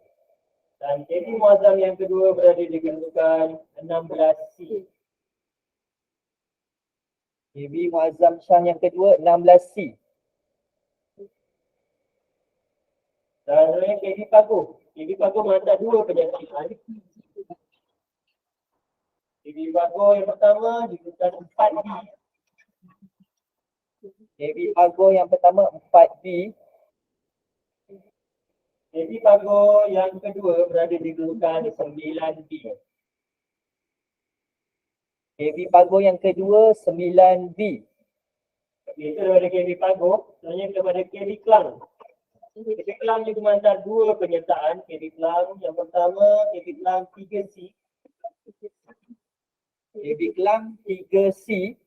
Dan KB muazzam yang kedua berada di kedudukan 16C. KB Muazzam Shah yang kedua 16C. Dan sebenarnya KB Pago. KB Pago menghantar dua penyertaan. KB Pago yang pertama di kedudukan 4B. KB Pago yang pertama 4B. KB Pago yang kedua berada di kedudukan 9B. KB Pago yang kedua 9B. Itu daripada KB Pago, sebenarnya kepada KB Klang. KB Klang juga menghantar dua penyertaan. KB Klang yang pertama, KB Klang 3C. KB Kelang 3C.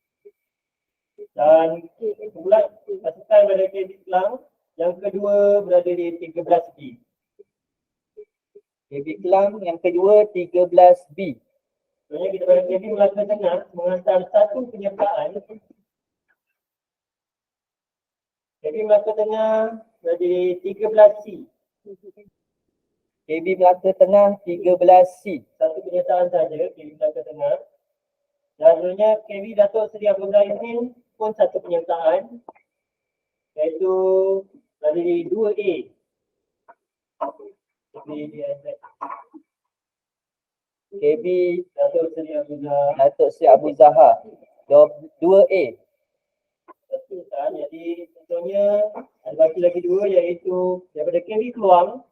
Dan pula pasukan pada KB Klang yang kedua berada di 13B. KB Kelang yang kedua 13B. Sebenarnya kita pada KB Melaka Tengah menghantar satu penyertaan. KB Melaka Tengah berada di 13C. KB Melaka Tengah 13C. Satu penyertaan saja KB Melaka Tengah. Dan sebenarnya KB Datuk Seri Abdul Rahim pun satu penyertaan, iaitu berada di 2A. KB Datuk Seri Abdul Rahim. Datuk Seri Abu Zahar 2A. Kan? Jadi contohnya ada baki lagi dua, iaitu daripada KB Keluang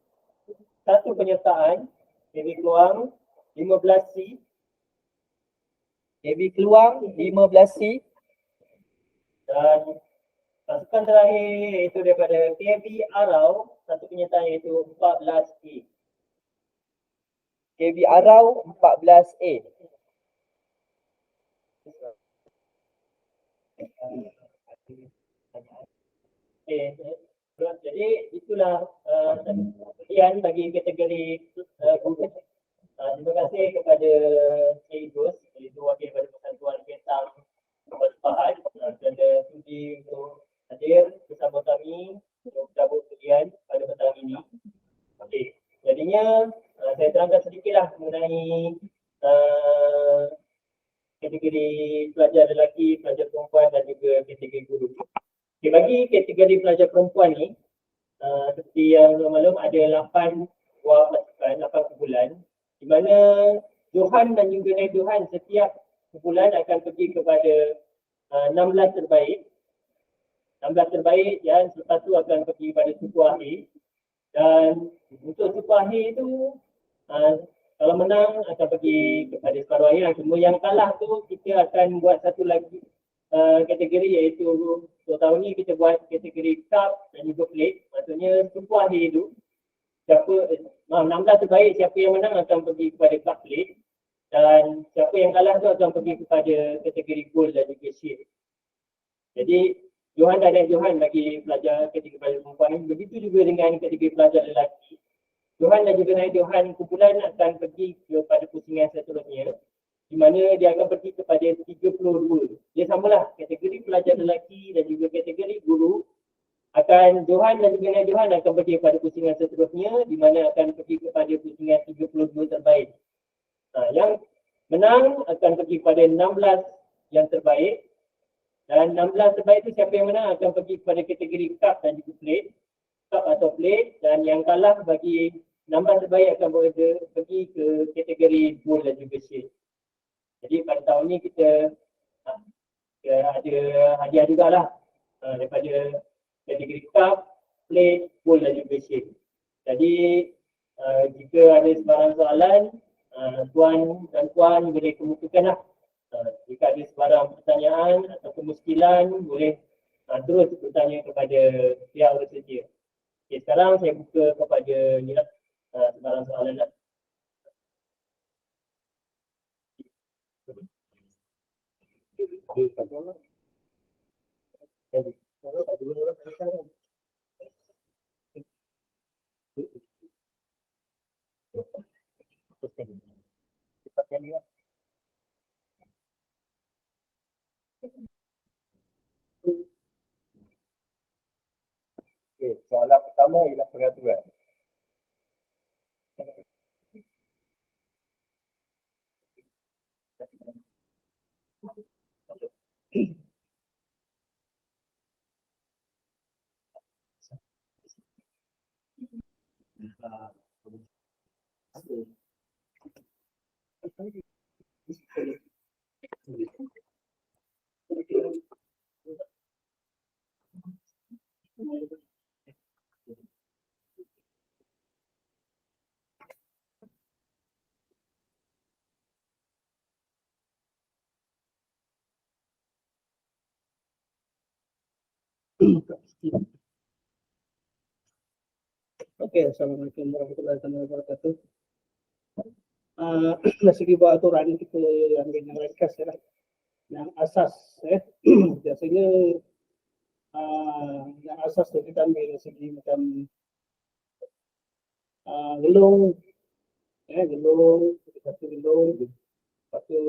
satu penyertaan, KB Keluang 15C. KB Keluang 15C. Dan pasukan terakhir iaitu daripada KB Arau satu penyertaan iaitu 14A. KB Arau 14A. Jadi itulah bagian bagi kategori guru. Terima kasih kepada Cik Idrus, iaitu wakil pada Persatuan Bentang Bersepahat kerana sudi untuk hadir bersama kami untuk bergabung sekalian pada petang ini. Okey, jadinya saya terangkan sedikitlah mengenai kategori pelajar lelaki, pelajar perempuan dan juga kategori guru. Okay, bagi kategori pelajar perempuan ni, seperti yang maklum ada 8 buah pasukan, 8 kumpulan, di mana Johan dan juga Naib Johan setiap kumpulan akan pergi kepada 16 terbaik. 16 terbaik dan selepas tu akan pergi pada suku akhir. Dan untuk suku akhir tu, kalau menang akan pergi kepada separuh akhir. Semua yang kalah tu kita akan buat satu lagi kategori, iaitu untuk tahun ni kita buat kategori cup dan juga plate. Maksudnya suku akhir tu siapa 16 terbaik, siapa yang menang akan pergi kepada cup plate, dan siapa yang kalah tu akan pergi kepada kategori gold dan juga shield. Jadi Johan dan Johan bagi pelajar kategori pelajar perempuan, begitu juga dengan kategori pelajar lelaki. Johan dan juga Johan kumpulan akan pergi kepada pusingan seterusnya, di mana dia akan pergi kepada 32. Dia samalah kategori pelajar lelaki dan juga kategori guru. Akan Johan dan juga Johan akan pergi kepada pusingan seterusnya, di mana akan pergi kepada pusingan 32 terbaik. Yang menang akan pergi kepada 16 yang terbaik. Dan 16 terbaik itu siapa yang menang akan pergi kepada kategori cup dan juga plate. Cup atau plate, dan yang kalah bagi 16 terbaik akan pergi ke kategori gold dan juga shield. Jadi pada tahun ni kita ada hadiah jugalah daripada kategori cup, plate, gold dan juga shield. Jadi jika ada sebarang soalan, tuan dan puan boleh kemukakanlah. Jika ada sebarang pertanyaan atau kemuskilan, boleh terus bertanya kepada pihak bersedia. Okay, sekarang saya buka kepada sebarang soalan lah. Okay, soalan pertama ialah peraturan. Okey, Assalamualaikum warahmatullahi wabarakatuh. Dari segi buat aturan kita ambil yang ringkas ya, yang asas biasanya yang asas tu kita ambil dari segi macam gelung, gelung, satu gelung, lepas tu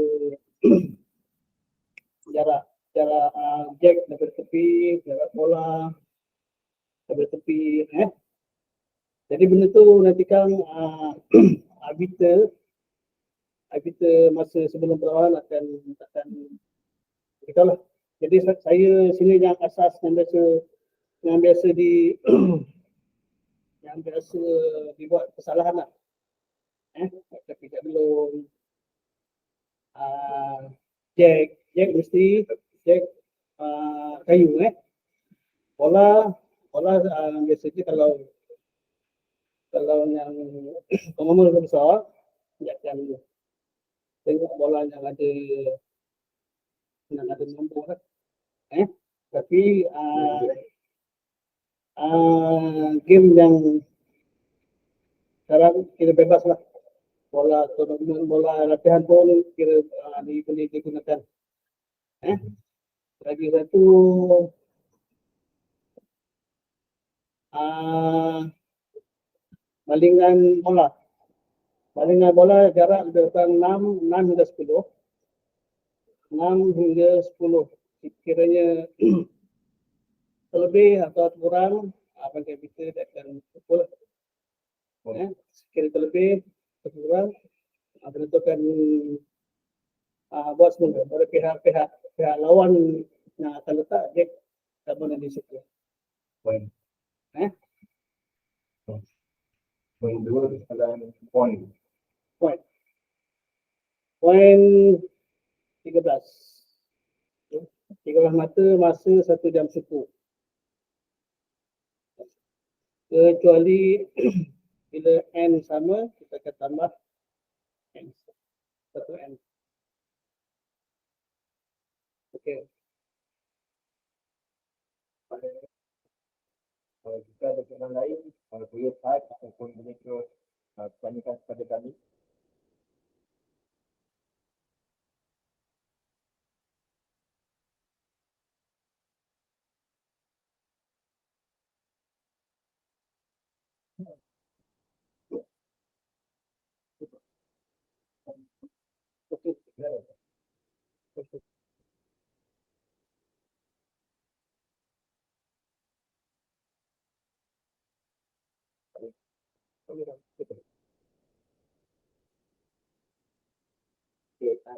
jarak jack daripada tepi, jarak bola daripada tepi, Jadi benda tu nanti kan arbiter masa sebelum perlawanan akan beritahu lah. Jadi saya sini yang asas yang biasa yang biasa dibuat kesalahan lah. Tapi tak belum jack mesti jack kayu bola biasanya kalau yang pemain besar yang tengok bola yang ada nombor lah. Tapi game yang sekarang kira bebas lah, bola tournament, bola latihan pun kira boleh digunakan. Lagi satu balingan bola jarak antara 6 hingga 10. 6 hingga 10. Kiranya terlebih atau kurang bagi kita akan pukul. Sekiranya terlebih atau kurang menentukan buat semula pada pihak lawan yang akan letak jack tak boleh di situ. Poin. Poin 2 adalah poin. Poin 13. 13 masa 1 jam suku. Kecuali bila N sama, kita akan tambah N. 1 N. Okey. Kalau jika ada soalan lain, boleh type ataupun boleh terus tanyakan kepada kami.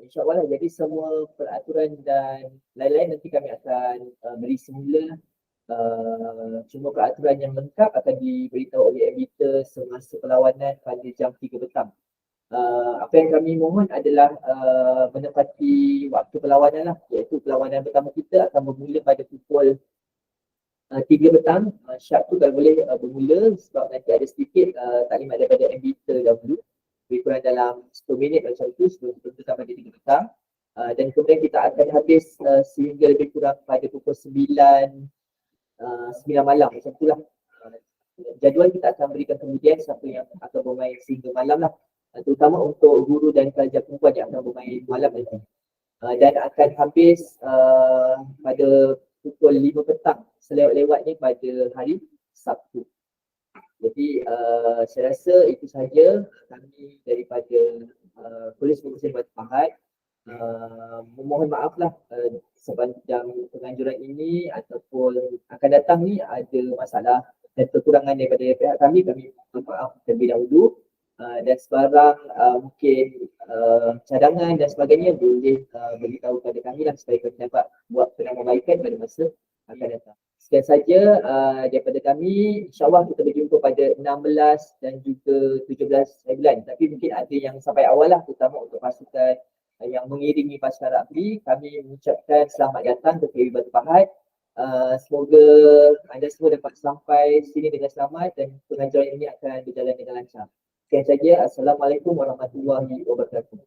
InsyaAllah lah. Jadi semua peraturan dan lain-lain nanti kami akan beri semula. Cuma peraturan yang lengkap akan diberitahu oleh arbiter semasa perlawanan pada jam 3 petang. Apa yang kami mohon adalah menepati waktu perlawanan lah, iaitu perlawanan pertama kita akan bermula pada pukul 3 petang. Syak tu kalau boleh bermula sebab nanti ada sedikit taklimat daripada arbiter dahulu. Lebih kurang dalam 10 minit macam tu sebelum kita sampai di 3 petang. Dan kemudian kita akan habis sehingga lebih kurang pada pukul 9 malam macam tu lah. Jadual kita akan berikan kemudian siapa yang akan bermain sehingga malam lah. Terutama untuk guru dan pelajar perempuan yang akan bermain malam nanti. Dan akan habis pada pukul 5 petang selewat-lewatnya pada hari Sabtu. Jadi saya rasa itu sahaja kami daripada Polis Bukit Batu Pahat. Memohon maaf lah sepanjang penganjuran ini ataupun akan datang ni ada masalah dan kekurangan daripada pihak kami mohon maaf terlebih dahulu. Dan sebarang mungkin cadangan dan sebagainya boleh beritahu kepada kami lah supaya kami dapat buat penambahbaikan pada masa akan datang. Sekian saja daripada kami. InsyaAllah kita berjumpa pada 16 dan juga 17 bulan. Tapi mungkin ada yang sampai awal lah, terutama untuk pasukan yang mengiringi pasukan rugby. Kami mengucapkan selamat datang ke KW Batu Pahat. Semoga anda semua dapat sampai sini dengan selamat dan pengajaran ini akan berjalan dengan lancar. Sekian saja. Assalamualaikum warahmatullahi wabarakatuh.